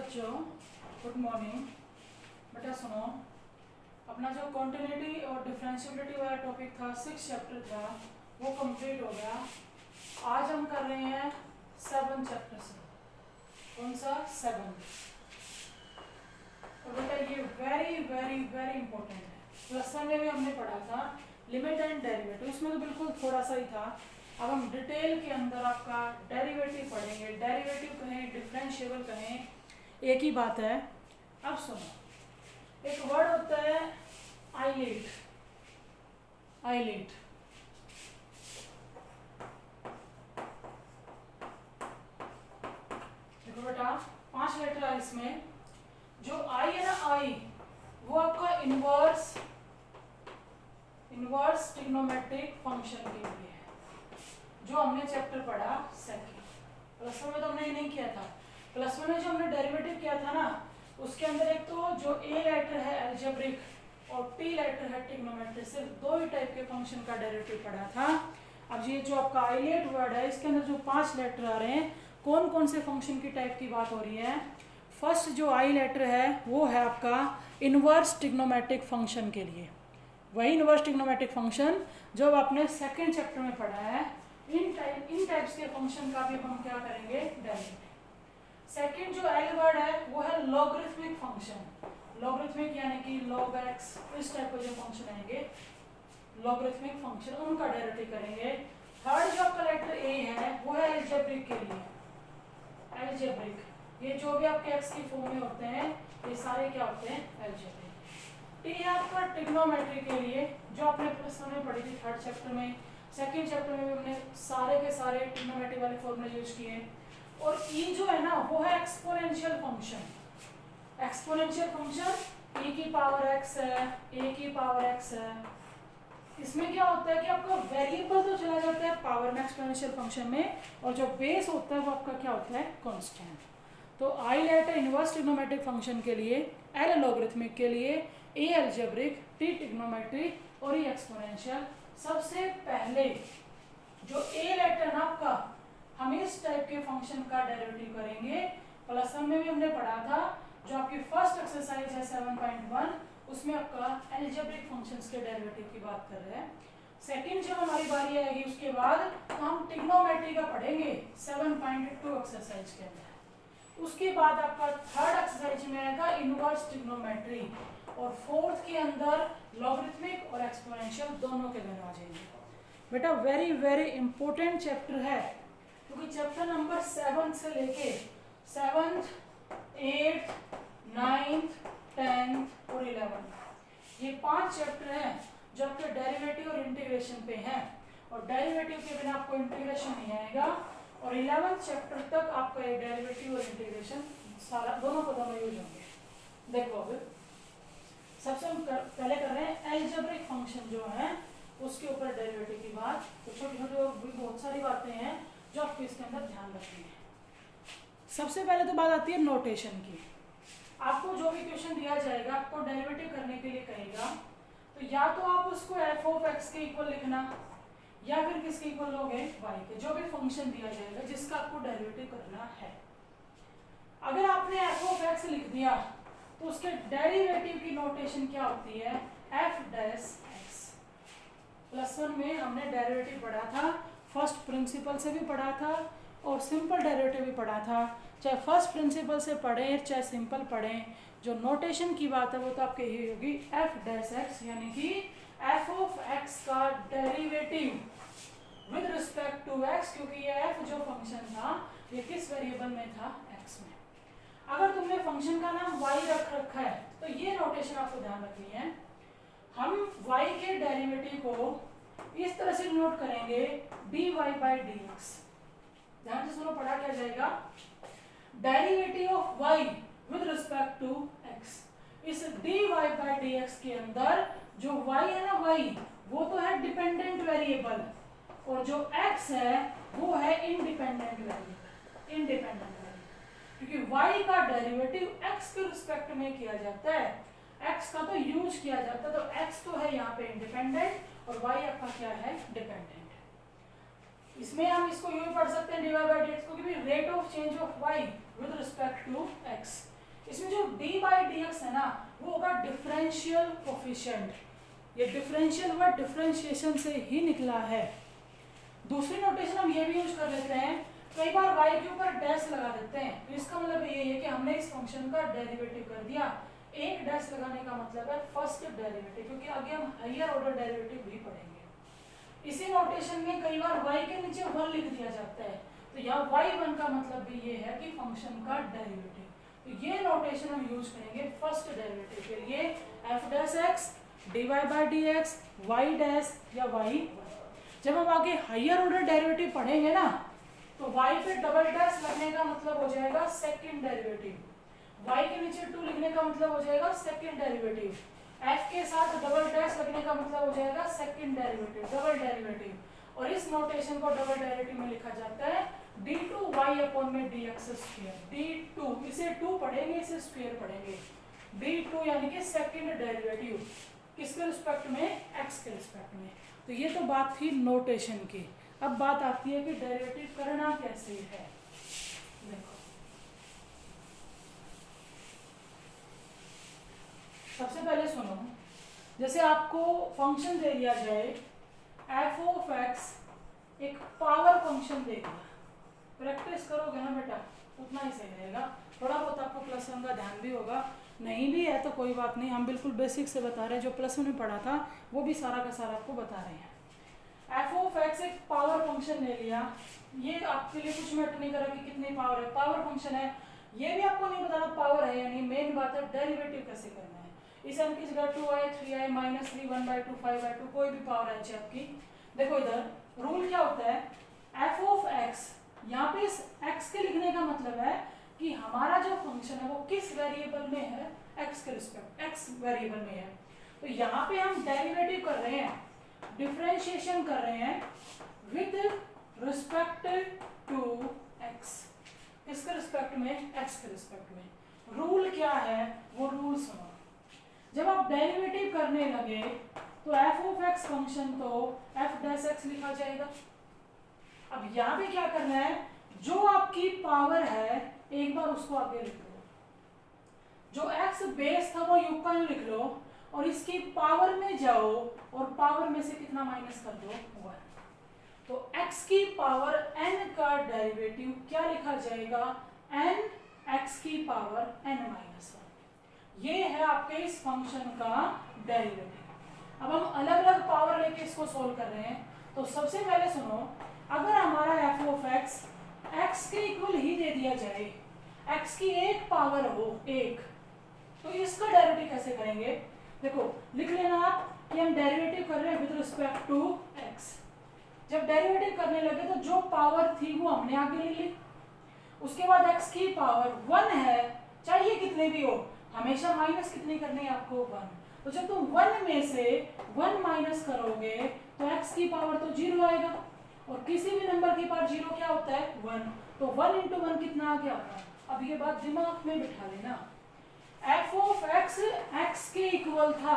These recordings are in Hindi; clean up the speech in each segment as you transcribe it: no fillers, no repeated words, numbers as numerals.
बच्चों, गुड मॉर्निंग। बेटा सुनो, अपना जो कॉन्टिन्यूटी और डिफरेंशिएबिलिटी वाला टॉपिक था, 6 चैप्टर था, वो कंप्लीट हो गया। आज हम कर रहे हैं 7 चैप्टर से। कौन सा? 7। और बेटा ये वेरी वेरी वेरी इंपॉर्टेंट है। प्लस वन में भी हमने पढ़ा था लिमिट एंड डेरिवेटिव, उसमें तो बिल्कुल थोड़ा सा ही था। अब हम डिटेल के अंदर आपका डेरिवेटिव पढ़ेंगे। डेरिवेटिव कहें, डिफरेंशिएबल कहें, एक ही बात है। अब सुनो, एक वर्ड होता है आइलेट। आइलेट देखो बेटा, 5 लेटर है इसमें। जो आई है ना, आई वो आपका इनवर्स ट्रिग्नोमेट्रिक फंक्शन के लिए है, जो हमने चैप्टर पढ़ा सेकंड। प्लस वन में तो हमने ये नहीं किया था। प्लस वन में जो हमने डेरिवेटिव किया था ना, उसके अंदर एक तो जो ए लेटर है अलजेब्रिक और टी लेटर है ट्रिग्नोमेट्रिक, सिर्फ 2 ही टाइप के फंक्शन का डेरिवेटिव पढ़ा था। अब ये जो आपका आइलेट वर्ड है, इसके अंदर जो 5 लेटर आ रहे हैं, कौन कौन से फंक्शन की टाइप की बात हो रही है? फर्स्ट जो आई लेटर है वो है आपका इनवर्स ट्रिग्नोमेट्रिक फंक्शन के लिए। वही इनवर्स ट्रिग्नोमेट्रिक फंक्शन जो आपने सेकेंड चैप्टर में पढ़ा है। इन टाइप्स के फंक्शन का भी हम क्या करेंगे? डेरिवेटिव। सेकेंड जो एल वर्ड है वो है लॉगरिथमिक फंक्शन। लॉगरिथमिक यानी कि log x, इस टाइप के जो फंक्शन आएंगे लॉगरिथमिक फंक्शन, उनका डेरिवेटिव करेंगे। थर्ड जो आपका लेटर ए है वो है अलजेब्रिक के लिए। अलजेब्रिक, ये जो भी आपके x की फॉर्म में होते हैं, ये सारे क्या होते हैं? अलजेब्रिक। टी है आपका ट्रिग्नोमेट्री के लिए, जो आपने प्लस वन में पढ़ी थी 3rd चैप्टर में। सेकेंड चैप्टर में भी हमने सारे के सारे ट्रिग्नोमेट्री वाले फॉर्मूले यूज किए। और ई जो है ना, वो है exponential function. Exponential function e की पावर x है, a की पावर x है। इसमें क्या होता है कि आपका वेरिएबल तो चला जाता है पावर में एक्सपोनेंशियल फंक्शन में, और जो बेस होता है वो आपका क्या होता है? कांस्टेंट। तो आई लेटर इनवर्स ट्रिग्नोमेट्रिक फंक्शन के लिए, एल लॉगरिथमिक के लिए, ए अलजेब्रिक, टी ट्रिग्नोमेट्रिक और ई एक्सपोनेंशियल। सबसे पहले जो ए लेटर ना आपका, हम इस टाइप के फंक्शन का डेरिवेटिव करेंगे। प्लस वन में भी हमने पढ़ा था, जो आपकी फर्स्ट एक्सरसाइज है 7.1, उसमें आपका अलजेब्रिक फंक्शंस के डेरिवेटिव की बात कर रहे हैं। सेकंड जब हमारी बारी आएगी उसके बाद, तो हम ट्रिग्नोमेट्री का पढ़ेंगे 7.2 एक्सरसाइज के अंदर। उसके बाद आपका थर्ड एक्सरसाइज में आएगा इनवर्स ट्रिग्नोमेट्री, और फोर्थ के अंदर लॉगरिथमिक और एक्सपोनेंशियल दोनों के दिन आ जाएंगे। बेटा वेरी वेरी इंपॉर्टेंट चैप्टर है, क्योंकि चैप्टर नंबर 7 से लेके 7th, 8th, 9th, 10th और 11th, ये 5 चैप्टर हैं जो आपके डेरिवेटिव और इंटीग्रेशन पे हैं। और डेरिवेटिव के बिना आपको इंटीग्रेशन नहीं आएगा। और 11th चैप्टर तक आपका ये डेरिवेटिव और इंटीग्रेशन सारा दोनों को दोनों यूज होंगे। देखो अभी सबसे हम पहले कर रहे हैं अलजेब्रिक फंक्शन जो है उसके ऊपर डेरिवेटिव की बात। तो छोटी छोटी बहुत सारी बातें हैं जो आपको इसके अंदर ध्यान रखनी है। सबसे पहले तो बात आती है नोटेशन की। आपको जो भी क्वेश्चन दिया जाएगा, आपको डेरिवेटिव करने के लिए कहेगा, तो या तो आप उसको एफ ऑफ एक्स के इक्वल लिखना, या फिर किसके इक्वल लोगे? वाई के। जो भी फंक्शन दिया जाएगा जिसका आपको डेरिवेटिव करना है, अगर आपने एफ ऑफ एक्स लिख दिया तो उसके डेरिवेटिव की नोटेशन क्या होती है? F dash x. Plus one में हमने डेरिवेटिव पढ़ा था, फर्स्ट प्रिंसिपल से भी पढ़ा था और सिंपल डेरिवेटिव भी पढ़ा था। चाहे फर्स्ट प्रिंसिपल से पढ़ें चाहे सिंपल पढ़ें, जो नोटेशन की बात है वो तो आपके यही होगी, एफ डैश एक्स, यानी कि एफ ऑफ एक्स का derivative with respect to x, क्योंकि ये एफ जो फंक्शन था ये किस वेरिएबल में था? एक्स में। अगर तुमने फंक्शन का नाम y रख रखा है तो ये नोटेशन आपको ध्यान रखनी है। हम y के डेरिवेटिव को इस तरह से नोट करेंगे, dy बाई dx। ध्यान से सुनो, पढ़ा क्या जाएगा? Derivative of y with respect to x। इस dy बाई dx के अंदर जो y है ना, y वो तो है डिपेंडेंट वेरिएबल, और जो x है वो है इंडिपेंडेंट वेरिएबल। इंडिपेंडेंट वेरिएबल क्योंकि y का डेरिवेटिव x के रिस्पेक्ट में किया जाता है, x का तो यूज किया जाता है, तो x तो है यहाँ पे इंडिपेंडेंट और y आपका क्या है? डिपेंडेंट। इसमें हम इसको यूं पढ़ सकते हैं dy बाई dx को, क्योंकि rate of change of y with respect to x। इसमें जो डी बाई डी एक्स है ना वो होगा डिफरेंशियल कोफिशिएंट, ये डिफरेंशियल हुआ डिफरेंशिएशन से ही निकला है। दूसरी नोटेशन हम ये भी यूज कर लेते हैं, कई बार y के ऊपर डैश लगा देते हैं, तो इसका मतलब ये है कि हमने इस फंक्शन का डेरिवेटिव कर दिया। एक डैश लगाने का मतलब है फर्स्ट डेरिवेटिव, क्योंकि आगे हम हायर ऑर्डर डेरिवेटिव भी पढ़ेंगे। इसी नोटेशन में कई बार y के नीचे 1 लिख दिया जाता है, तो यहाँ y1 का मतलब भी ये है कि फंक्शन का डेरिवेटिव। तो ये नोटेशन हम यूज करेंगे फर्स्ट डेरिवेटिव के लिए, f dash x dy by D x y dash या y1। जब हम आगे हायर ऑर्डर डेरिवेटिव पढ़ेंगे ना तो y पे डबल डैश लगने का मतलब हो जाएगा सेकंड डेरिवेटिव, y के नीचे 2 लिखने का मतलब हो जाएगा सेकंड डेरिवेटिव, f के साथ डबल डैश लगने का मतलब हो जाएगा सेकंड डेरिवेटिव, डबल डेरिवेटिव। और इस नोटेशन को डबल डेरिवेटिव में लिखा जाता है d2y अपॉन में dx स्क्वायर, d2 इसे 2 पढ़ेंगे इसे स्क्वायर पढ़ेंगे, d2 यानी कि सेकंड डेरिवेटिव किसके रिस्पेक्ट में, x के रिस्पेक्ट में। तो ये तो बात थी नोटेशन की। अब बात आती है कि डेरिवेटिव करना कैसे है। देखो सबसे पहले सुनो, जैसे आपको फंक्शन दे दिया जाए f ऑफ x, एक पावर फंक्शन दे दिया, प्रैक्टिस करोगे ना बेटा उतना ही सही रहेगा। थोड़ा बहुत आपको प्लस वन का ध्यान भी होगा, नहीं भी है तो कोई बात नहीं, हम बिल्कुल बेसिक से बता रहे हैं, जो प्लस वन में पढ़ा था वो भी सारा का सारा आपको बता रहे हैं। f ऑफ x एक पावर फंक्शन ले लिया, ये आपके लिए कुछ मैटर नहीं करा कि कितनी पावर है, पावर फंक्शन है, ये भी आपको नहीं बताना पावर है यानी, मेन बात है डेरिवेटिव कैसे करना है। इस m की जगह 2i 3i माइनस 3 1/2 5/2 कोई भी पावर है आपकी। देखो इधर रूल क्या होता है, f ऑफ x, यहाँ पे इस x के लिखने का मतलब है कि हमारा जो फंक्शन है वो किस वेरिएबल में है, x के रिस्पेक्ट, x वेरिएबल में है। तो यहाँ पे हम डेरिवेटिव कर रहे हैं, डिफरेंशिएशन कर रहे हैं विद रिस्पेक्ट टू x, किसके रिस्पेक्ट में, x के रिस्पेक्ट में। रूल क्या है वो रूल सुनो, जब आप डेरिवेटिव करने लगे तो f ऑफ x फंक्शन तो f डैश x लिखा जाएगा। अब यहाँ पे क्या करना है, जो आपकी पावर है एक बार उसको आगे लिख लो, जो x बेस था वो युग का लिख लो और इसकी पावर में जाओ और पावर में से कितना माइनस कर दो 1। तो x की पावर n का डेरिवेटिव क्या लिखा जाएगा, n x की पावर n माइनस 1। ये है आपके इस फंक्शन का डेरिवेटिव। अब हम अलग अलग पावर लेके इसको सोल्व कर रहे हैं। तो सबसे पहले सुनो, अगर हमारा f ऑफ x x के इक्वल ही दे दिया जाए, x की एक पावर हो एक, तो इसका डेरिवेटिव कैसे करेंगे। देखो लिख लेना आप कि हम डेरिवेटिव कर रहे हैं विद रिस्पेक्ट टू x। जब डेरिवेटिव करने लगे तो जो पावर थी वो हमने आगे ले ली, उसके बाद x की पावर 1 है, चाहिए कितने भी हो, हमेशा माइनस कितनी करनी है आपको 1। तो जब तुम 1 में से 1 माइनस करोगे तो x की पावर तो 0 आएगा, और किसी भी नंबर की पावर 0 क्या होता है 1, तो 1 into 1 कितना आ गया। अब ये बात दिमाग में बिठा लेना, f ऑफ x x के इक्वल था,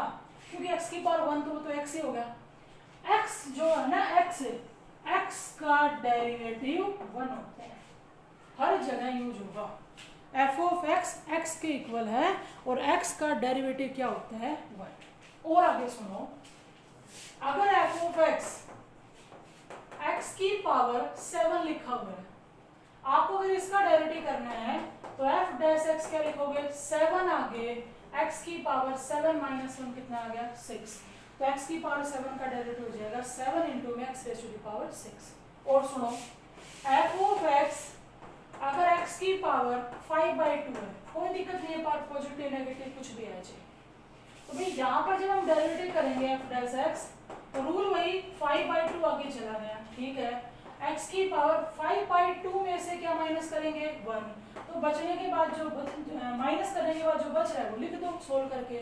क्योंकि x की पावर 1 तो वो तो x ही होगा। x जो है ना x का डेरिवेटिव 1 होता है, हर जगह यूज होगा। f ऑफ x x के इक्वल है और x का डेरिवेटिव क्या होता है 1। और आगे सुनो, अगर f ऑफ x x की पावर 7 लिखा हुआ है, आपको अगर इसका डेरिवेटिव करना है तो f डैश x क्या लिखोगे 7 आगे x की पावर 7 माइनस 1 कितना आ गया 6। तो x की पावर 7 का डेरिवेटिव हो जाएगा 7 इंटू में x raise to the power 6। और सुनो, f ऑफ x अगर x की पावर 5/2 है, कोई दिक्कत नहीं है, पावर पॉजिटिव नेगेटिव कुछ भी आ जाए। तो भाई यहाँ पर जब हम डेरिवेटिव करेंगे f डैश x तो रूल वही 5/2 आगे चला गया, ठीक है। x की पावर 5/2 में से क्या माइनस करेंगे 1, तो बचने के बाद जो माइनस करने के बाद जो बच रहा है वो लिख दो सोल्व करके।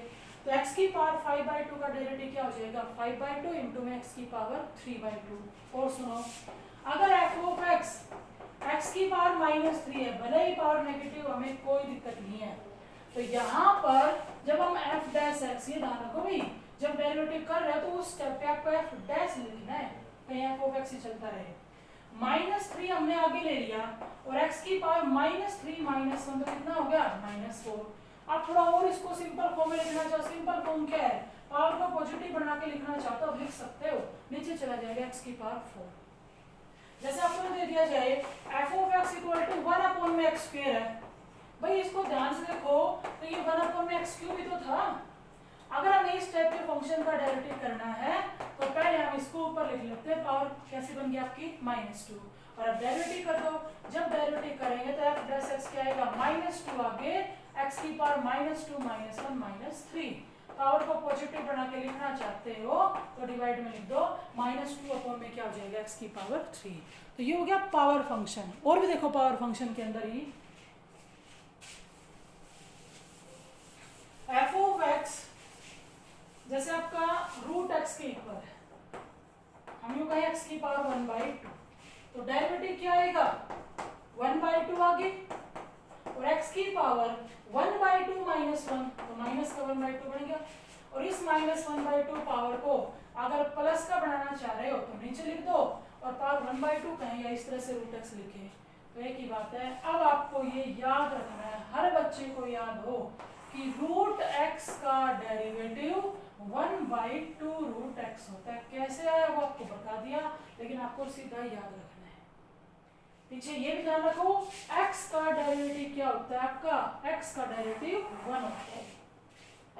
तो x की पावर 5/2 का डेरिवेटिव क्या हो जाएगा 5/2 इंटू में x की पावर 3/2। और सुनो, अगर f ऑफ x की पावर -3 है, भले ही पावर नेगेटिव, हमें कोई दिक्कत नहीं है। तो यहाँ पर जब हम f डैश x, ये ध्यान रखो भाई, जब डेरिवेटिव कर रहे हो तो उस स्टेप पे आपको f डैश लिखना है, कहीं f ऑफ x ही चलता रहे। -3 हमने आगे ले लिया और x की पावर -3 - 1 तो कितना हो गया -4। आप थोड़ा और इसको सिंपल फॉर्म में लिखना चाहो, सिंपल फॉर्म क्या है, पावर को पॉजिटिव बना के लिखना चाहते हो लिख सकते हो, नीचे चला जाएगा x की पावर 4। जैसे आपको दे दिया जाए f of x equal to 1 upon में x स्क्वायर है, भाई इसको ध्यान से देखो तो ये 1 अपॉन में x क्यूब ही तो था। अगर हमें इस टाइप के फंक्शन का डेरिवेटिव करना है तो पहले हम इसको ऊपर लिख लेते हैं, पावर कैसे बन गई आपकी -2, और अब डेरिवेटिव कर दो। जब डेरिवेटिव करेंगे तो f डैश x क्या आएगा, -2 आगे x की पावर -2 -1 -3। पावर को पॉजिटिव बना के लिखना चाहते हो तो डिवाइड में लिख दो, -2 अपॉन में क्या हो जाएगा x की पावर 3। तो ये हो गया पावर फंक्शन। और भी देखो पावर फंक्शन के अंदर ही f ऑफ x जैसे आपका रूट x के इक्वल है, हम यूं कहें x की पावर 1/2, तो डेरिवेटिव क्या आएगा 1/2 आगे, और x की पावर 1/2 -1 तो माइनस का 1/2 बन गया। और इस -1/2 पावर को अगर प्लस का बनाना चाह रहे हो तो नीचे लिख दो, और पावर 1/2 कहें या इस तरह से रूट x लिखे तो एक ही बात है। अब आपको ये याद रखना है, हर बच्चे को याद हो कि रूट x का डेरिवेटिव 1/2 रूट x होता है। कैसे आया वो आपको बता दिया, लेकिन आपको सीधा याद रखना है। पीछे ये भी ध्यान रखो x का डेरिवेटिव क्या होता है, आपका x का डेरिवेटिव 1 होता है,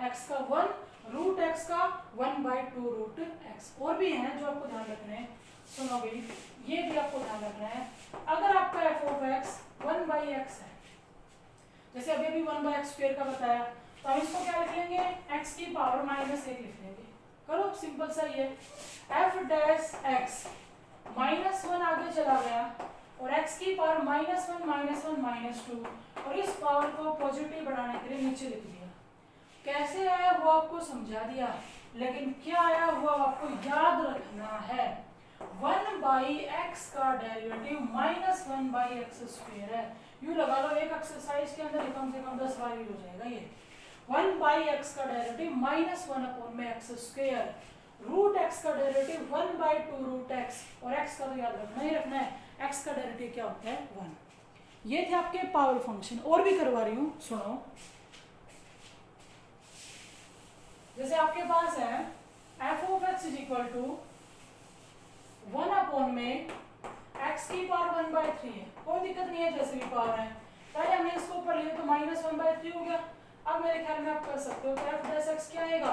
x का 1 रूट x का 1/2 रूट x। और भी हैं जो आपको ध्यान रखना है, सुनो भाई ये भी आपको ध्यान रखना है। अगर आपका f ऑफ x 1/x है, जैसे अभी भी 1/x² का बताया, तो हम इसको क्या लिख लेंगे, x की पावर -1 लिख लेंगे। करो सिंपल सा ये f डैश x -1 आगे चला गया और x की पावर -1 -2, और इस पावर को पॉजिटिव बढ़ाने के लिए नीचे लिख दिया। कैसे आया वो आपको समझा दिया, लेकिन क्या आया हुआ आपको याद रखना है। 1/x का डेरिवेटिव -1/x² है। यूं लगा लो एक एक्सरसाइज के अंदर कम से कम 10 बार हो जाएगा ये। 1/x का डेरिवेटिव -1 अपॉन में x², रूट x का डेरिवेटिव 1/2 रूट x, और x का तो याद रखना ही रखना है, x का डेरिवेटिव क्या होता है 1। ये थे आपके पावर फंक्शन। और भी करवा रही हूं, सुनो। जैसे आपके पास है f of x is equal to 1 upon में x की पावर 1/3 है, कोई दिक्कत नहीं है, जैसे भी पावर है। पहले हमने इसको ऊपर लिया तो -1/3 हो गया। अब मेरे ख्याल में आप कर सकते हो तो f डैश x क्या आएगा,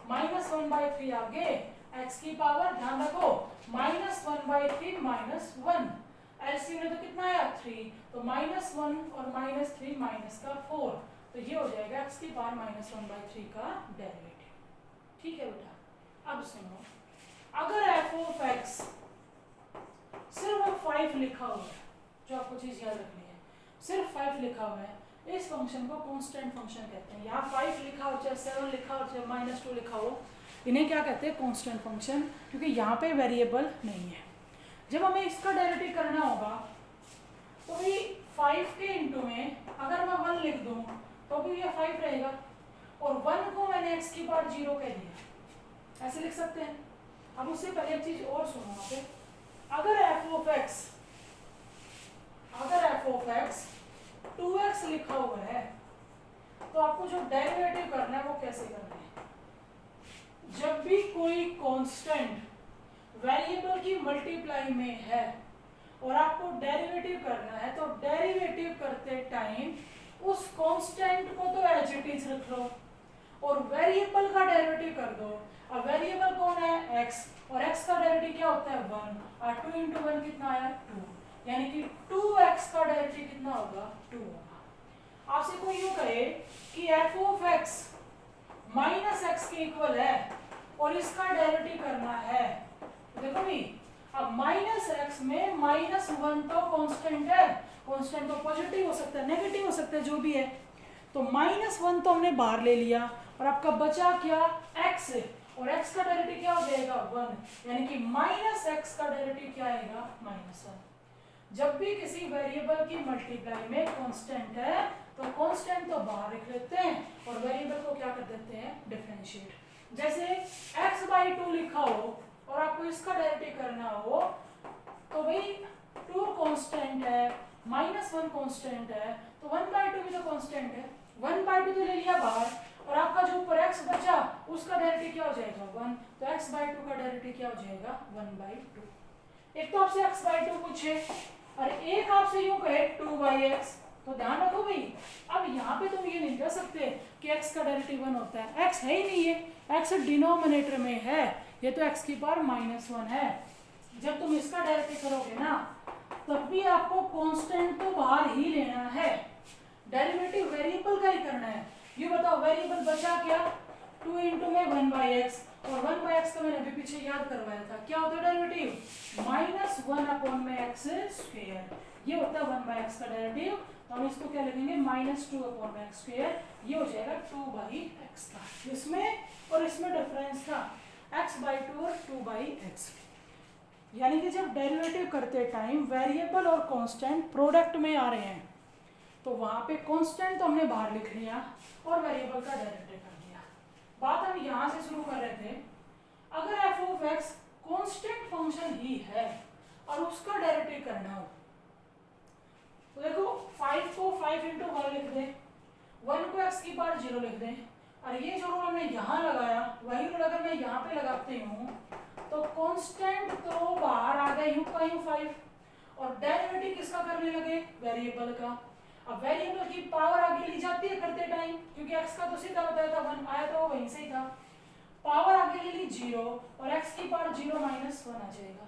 -1/3 आगे x की पावर, ध्यान रखो -1/3 -1, एलसीएम में तो कितना आया 3, तो -1 और -3 -4, तो ये हो जाएगा x की पावर -1/3 का डेरिवेटिव। ठीक है बेटा। अब सुनो, अगर f ऑफ x सिर्फ 5 लिखा हुआ है, जो आपको चीज याद रखनी है, सिर्फ 5 लिखा हुआ है, इस फंक्शन को कांस्टेंट फंक्शन कहते हैं। यहाँ 5 लिखा हो चाहे 7 लिखा हो चाहे -2 लिखा हो, इन्हें क्या कहते हैं, कांस्टेंट फंक्शन, क्योंकि यहाँ पे वेरिएबल नहीं है। जब हमें इसका डेरिवेटिव करना होगा तो भी 5 के इंटू में अगर मैं 1 लिख दूं तो भी ये 5 रहेगा, और 1 को मैंने x की पावर 0 कह दिया, ऐसे लिख सकते हैं। अब उससे पहले एक चीज और सुनो यहाँ पे, अगर f ऑफ x 2x लिखा हुआ है तो आपको जो डेरिवेटिव करना है वो कैसे करना है। जब भी कोई कांस्टेंट वेरिएबल की मल्टीप्लाई में है और आपको डेरिवेटिव करना है, तो डेरिवेटिव करते टाइम उस कांस्टेंट को तो एज इट इज रख लो और वेरिएबल का डेरिवेटिव कर दो। अब वेरिएबल कौन है, x, और x का डेरिवेटिव क्या होता है 1, और 2 × 1 कितना आया 2, यानी कि 2x का डेरिवेटिव कितना होगा 2 होगा। आपसे कोई यूं कहे कि f ऑफ x -x के इक्वल है और इसका डेरिवेटिव करना है, तो देखो भी अब -x में -1 तो कांस्टेंट है, कांस्टेंट तो पॉजिटिव हो सकता है नेगेटिव हो सकता है, जो भी है, तो -1 तो हमने बाहर ले लिया और आपका बचा क्या x, और x का डेरिवेटिव क्या हो जाएगा 1, यानी कि -x का डेरिवेटिव क्या आएगा -1। जब भी किसी वेरिएबल की मल्टीप्लाई में कांस्टेंट है तो कांस्टेंट तो बाहर रख लेते हैं और वेरिएबल को क्या कर देते हैं डिफरेंशिएट। जैसे x/2 लिखा हो और आपको इसका डेरिवेटिव करना हो तो भाई 2 कांस्टेंट है, -1 कांस्टेंट है, तो 1/2 भी तो कांस्टेंट है, 1/2 तो ले लिया बाहर, और आपका जो ऊपर x बचा उसका डेरिवेटिव क्या हो जाएगा 1, तो x/2 का डेरिवेटिव क्या हो जाएगा 1/2। एक तो आपसे x/2 पूछे और एक आपसे यूं कहे 2/x, तो ध्यान रखो भाई, अब यहाँ पे तुम ये नहीं कह सकते कि x का डेरिवेटिव 1 होता है, x है ही नहीं है, x डिनोमिनेटर में है, ये तो x की पावर -1 है। जब तुम इसका डेरिवेटिव करोगे ना तब भी आपको कांस्टेंट तो बाहर ही लेना है, डेरिवेटिव वेरिएबल का ही करना है। ये बताओ वेरिएबल बचा क्या, 2 इंटू में 1/x, और 1/x का मैंने अभी पीछे याद करवाया था, क्या होता है डेरिवेटिव -1/x², ये होता है 1/x का डेरिवेटिव, तो हम इसको क्या लिखेंगे -2/x², ये हो जाएगा 2/x का, इसमें और इसमें डिफरेंस था x/2 और 2/x। यानी कि जब डेरिवेटिव करते टाइम वेरिएबल और कांस्टेंट प्रोडक्ट में आ रहे हैं तो वहां पे कांस्टेंट तो हमने बाहर लिख लिया और वेरिएबल का डेरिवेटिव कर दिया। बात हम यहां से शुरू कर रहे थे, अगर f(x) कांस्टेंट फंक्शन ही है और उसका डेरिवेटिव करना हो तो देखो 5 को 5 इंटू 1 लिख दें, 1 को x की पावर 0 लिख दें, और ये जो रूल हमने यहाँ लगाया वही रूल अगर मैं यहाँ पे लगाती हूँ तो कांस्टेंट तो बाहर आ गए u का u 5, और डेरिवेटिव किसका करने लगे वेरिएबल का। अब वेरिएबल की पावर आगे ली जाती है करते टाइम, क्योंकि x का तो सीधा बताया था 1 आया, तो वो वहीं से ही था, पावर आगे ले ली 0 और x की पावर 0 - 1 आ जाएगा।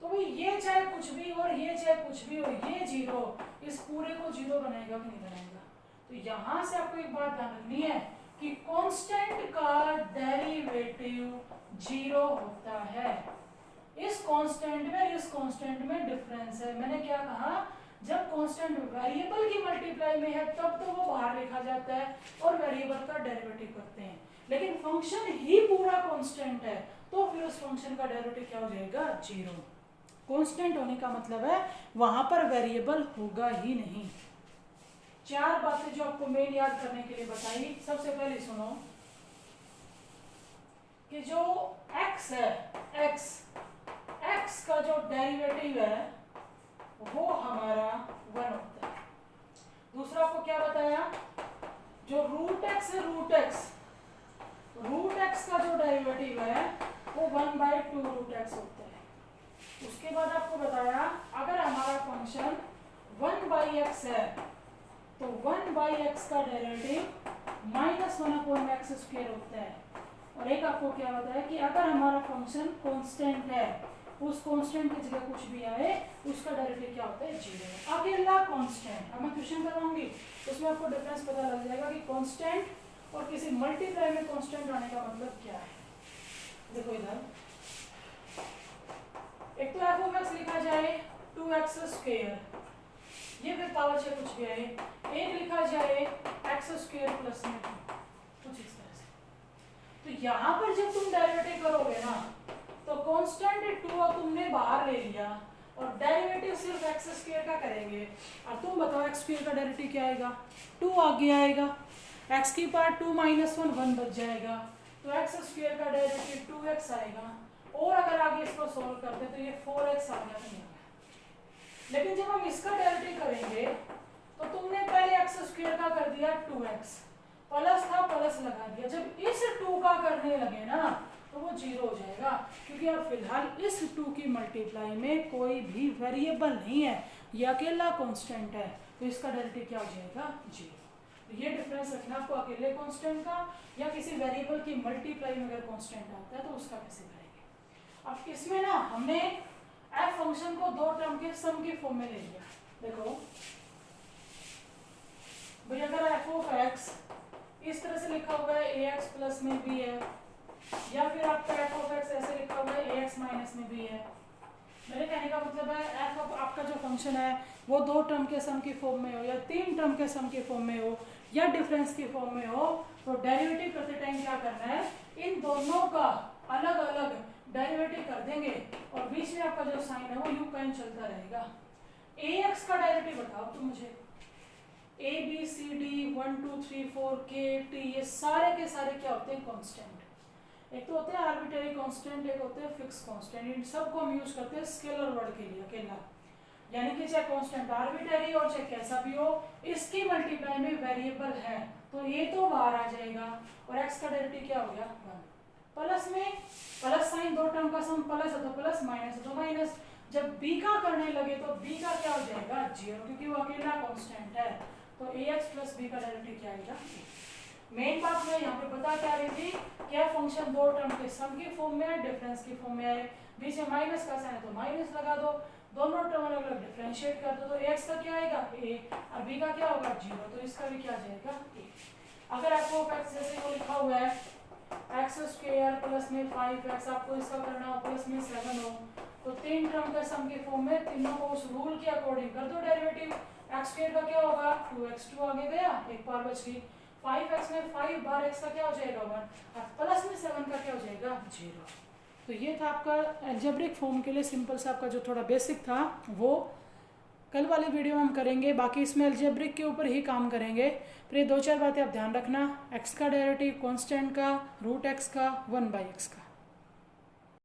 तो भाई ये चाहे कुछ भी और ये चाहे कुछ भी हो, ये 0 इस पूरे को 0 बनाएगा कि नहीं बनाएगा। तो यहां से आपको एक बात ध्यान रखनी है कि कांस्टेंट का डेरिवेटिव 0 होता है। इस कांस्टेंट में इस कांस्टेंट में डिफरेंस है। मैंने क्या कहा, जब कांस्टेंट वेरिएबल की मल्टीप्लाई में है तब तो वो बाहर लिखा जाता है और वेरिएबल का डेरिवेटिव करते हैं, लेकिन फंक्शन ही पूरा कांस्टेंट है तो फिर उस फंक्शन का डेरिवेटिव क्या हो जाएगा 0। कांस्टेंट होने का मतलब है वहां पर वेरिएबल होगा ही नहीं। 4 बातें जो आपको मेन याद करने के लिए बताई। सबसे पहले सुनो कि जो x है, x का जो डेरिवेटिव है वो हमारा 1 होता है। दूसरा आपको क्या बताया, जो √x है, √x का जो डेरिवेटिव है वो 1/2 √x होता है। उसके बाद आपको बताया अगर हमारा फंक्शन 1/x है तो 1/x का डेरिवेटिव -1/x² होता है। और एक आपको क्या बताया कि अगर हमारा फंक्शन कांस्टेंट है, उस कांस्टेंट की जगह कुछ भी आए उसका डेरिवेटिव क्या होता है 0। अकेला कांस्टेंट, अब मैं क्वेश्चन करवाऊंगी उसमें आपको डिफरेंस पता लग जाएगा कि कांस्टेंट और किसी मल्टीप्लाई में कांस्टेंट आने का मतलब क्या है। देखो इधर एक तो f(x) लिखा जाए 2x², ये फिर पावर से कुछ भी आए, एक लिखा जाए x² प्लस में 2, कुछ इस तरह से। तो यहाँ पर जब तुम डेरिवेटिव करोगे ना तो कांस्टेंट 2 तुमने बाहर ले लिया और डेरिवेटिव सिर्फ x² का करेंगे। अब तुम बताओ x² का डेरिवेटिव क्या आएगा, 2 आगे आएगा, x की पावर 2 - 1 बच जाएगा, तो x² का डेरिवेटिव 2x आएगा। और अगर आगे इसको सोल्व करते तो ये 4x आ गया नहीं आएगा। लेकिन जब हम इसका डेरिवेटिव करेंगे तो तुमने पहले x² का कर दिया 2x, प्लस था प्लस लगा दिया, जब इस 2 का करने लगे ना तो वो 0 हो जाएगा, क्योंकि अब फिलहाल इस 2 की मल्टीप्लाई में कोई भी वेरिएबल नहीं है, ये अकेला कांस्टेंट है, तो इसका डेरिवेटिव क्या हो जाएगा 0। तो ये डिफरेंस रखना आपको अकेले कांस्टेंट का या किसी वेरिएबल की मल्टीप्लाई में अगर कांस्टेंट आता है तो उसका कैसे करेंगे। अब इसमें ना हमने f फंक्शन को 2 टर्म के सम की फॉर्म में ले लिया। देखो भाई अगर f(x) इस तरह से लिखा हुआ है ax प्लस में भी है, या फिर आपका f(x) ऐसे लिखा हुआ है ax माइनस में भी है। मेरे कहने का मतलब है f आपका जो फंक्शन है वो 2 टर्म के सम की फॉर्म में हो या 3 टर्म के सम की फॉर्म में हो या डिफरेंस की फॉर्म में हो, तो डेरिवेटिव करते टाइम क्या करना है, इन दोनों का अलग अलग डेरिवेटिव कर देंगे और बीच में आपका जो साइन है वो यू का चलता रहेगा। ax का डेरिवेटिव बताओ तुम मुझे, a b c d 1 2 3 4 k t ये सारे के सारे क्या होते हैं कांस्टेंट। एक तो होते हैं आर्बिट्ररी कांस्टेंट, एक होते हैं फिक्स कांस्टेंट। इन सब को हम यूज करते हैं स्केलर वर्ड के लिए अकेला। यानी कि चाहे कांस्टेंट आर्बिट्ररी और चाहे कैसा भी हो, इसकी मल्टीप्लाई में वेरिएबल है तो ये तो बाहर आ जाएगा और x का डेरिवेटिव क्या हो गया 1। प्लस में प्लस साइन दो टर्म का सम प्लस है तो प्लस, माइनस है तो माइनस। जब b का करने लगे तो b का क्या हो जाएगा 0 क्योंकि वो अकेला कांस्टेंट है, तो ax प्लस b का डेरिवेटिव क्या आएगा। मेन बात मैं यहाँ पे बता क्या रही थी, क्या फंक्शन दो टर्म के सम की फॉर्म में है, डिफरेंस की फॉर्म में है, बीच में माइनस का साइन है तो माइनस लगा दो, दोनों टर्म अलग अलग डिफरेंशिएट कर दो तो x का क्या आएगा a और b का क्या होगा 0, तो इसका भी क्या जाएगा a। अगर आपको x जैसे वो लिखा हुआ है x स्क्वायर प्लस में 5x, आपको इसका करना हो प्लस में 7 हो, तो तीन टर्म का सम के फॉर्म में तीनों को उस रूल के अकॉर्डिंग कर दो डेरिवेटिव। x स्क्वायर का क्या होगा 2x, 2 आगे गया, एक बार बच गई, 5x में 5 बार x का क्या हो जाएगा 1 और प्लस में 7 का क्या हो जाएगा 0। तो ये था आपका अलजेब्रिक फॉर्म के लिए सिंपल सा आपका जो थोड़ा बेसिक था वो कल वाले वीडियो में हम करेंगे, बाकी इसमें अलजेब्रिक के ऊपर ही काम करेंगे। फिर ये 2-4 बातें आप ध्यान रखना, x का डेरिवेटिव कांस्टेंट का, रूट x का, 1/x का।